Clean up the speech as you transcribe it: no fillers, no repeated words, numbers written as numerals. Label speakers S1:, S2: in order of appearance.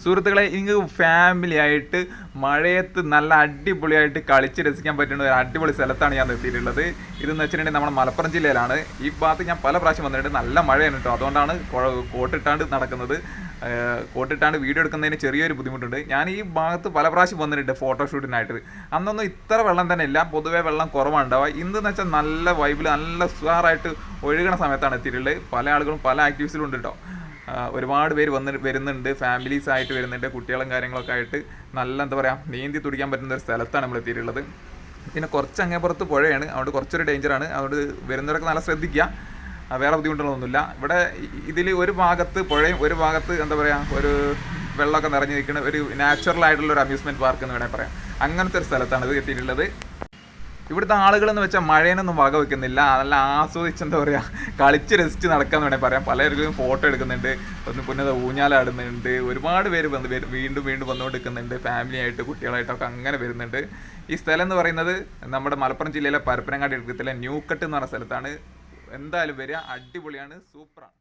S1: സുഹൃത്തുക്കളെ, നിങ്ങൾക്ക് ഫാമിലി ആയിട്ട് മഴയത്ത് നല്ല അടിപൊളിയായിട്ട് കളിച്ച് രസിക്കാൻ പറ്റുന്ന ഒരു അടിപൊളി സ്ഥലത്താണ് ഞാൻ എത്തിയിട്ടുള്ളത്. ഇതെന്ന് വെച്ചിട്ടുണ്ടെങ്കിൽ നമ്മുടെ മലപ്പുറം ജില്ലയിലാണ്. ഈ ഭാഗത്ത് ഞാൻ പല പ്രാവശ്യം വന്നിട്ടുണ്ട്. നല്ല മഴയാണ് കേട്ടോ, അതുകൊണ്ടാണ് കോട്ടിട്ടാണ്ട് നടക്കുന്നത്. കോട്ടിട്ടാണ്ട് വീഡിയോ എടുക്കുന്നതിന് ചെറിയൊരു ബുദ്ധിമുട്ടുണ്ട്. ഞാൻ ഈ ഭാഗത്ത് പല പ്രാവശ്യം വന്നിട്ടുണ്ട് ഫോട്ടോഷൂട്ടിനായിട്ട്. അന്നൊന്നും ഇത്ര വെള്ളം തന്നെ ഇല്ല, പൊതുവേ വെള്ളം കുറവാണ് ഉണ്ടാവുക. ഇന്നെന്ന് വെച്ചാൽ നല്ല വൈബിൽ നല്ല സുഖമായിട്ട് ഒഴുകണ സമയത്താണ് എത്തിയിട്ടുള്ളത്. പല ആളുകളും പല ആക്ടിവിറ്റീസിലും ഉണ്ട് കേട്ടോ. ഒരുപാട് പേര് വരുന്നുണ്ട്, ഫാമിലീസ് ആയിട്ട് വരുന്നുണ്ട്, കുട്ടികളും കാര്യങ്ങളൊക്കെ ആയിട്ട് നല്ല എന്താ പറയുക നീന്തി തുടിക്കാൻ പറ്റുന്ന ഒരു സ്ഥലത്താണ് നമ്മൾ എത്തിയിട്ടുള്ളത്. പിന്നെ കുറച്ച് അങ്ങേപ്പുറത്ത് പുഴയാണ്, അതുകൊണ്ട് കുറച്ചൊരു ഡേഞ്ചറാണ്. അതുകൊണ്ട് വരുന്നവരൊക്കെ നല്ല ശ്രദ്ധിക്കുക. വേറെ ബുദ്ധിമുട്ടുകളൊന്നുമില്ല. ഇവിടെ ഇതിൽ ഒരു ഭാഗത്ത് പുഴയും ഒരു ഭാഗത്ത് എന്താ പറയുക ഒരു വെള്ളമൊക്കെ നിറഞ്ഞു നിൽക്കുന്ന ഒരു നാച്ചുറൽ ആയിട്ടുള്ള ഒരു അമ്യൂസ്മെൻറ്റ് പാർക്ക് എന്ന് വേണമെങ്കിൽ പറയാം. അങ്ങനത്തെ ഒരു സ്ഥലത്താണ് ഇത് എത്തിയിട്ടുള്ളത്. ഇവിടുത്തെ ആളുകളെന്ന് വെച്ചാൽ മഴേനൊന്നും വക വെക്കുന്നില്ല, നല്ല ആസ്വദിച്ച് എന്താ പറയുക കളിച്ച് രസിച്ച് നടക്കാമെന്ന് വേണമെങ്കിൽ പറയാം. പലർക്കും ഫോട്ടോ എടുക്കുന്നുണ്ട്, പിന്നെ ഊഞ്ഞാലാടുന്നുണ്ട്. ഒരുപാട് പേര് വീണ്ടും വന്നുകൊണ്ടിരിക്കുന്നുണ്ട്, ഫാമിലി ആയിട്ട് കുട്ടികളായിട്ടൊക്കെ അങ്ങനെ വരുന്നുണ്ട്. ഈ സ്ഥലം എന്ന് പറയുന്നത് നമ്മുടെ മലപ്പുറം ജില്ലയിലെ പരപ്പനങ്ങാടി ഡിസ്ട്രിക്റ്റിലെ ന്യൂക്കട്ട് എന്ന് പറഞ്ഞ സ്ഥലത്താണ്. എന്തായാലും വരിക, അടിപൊളിയാണ്, സൂപ്പറാണ്.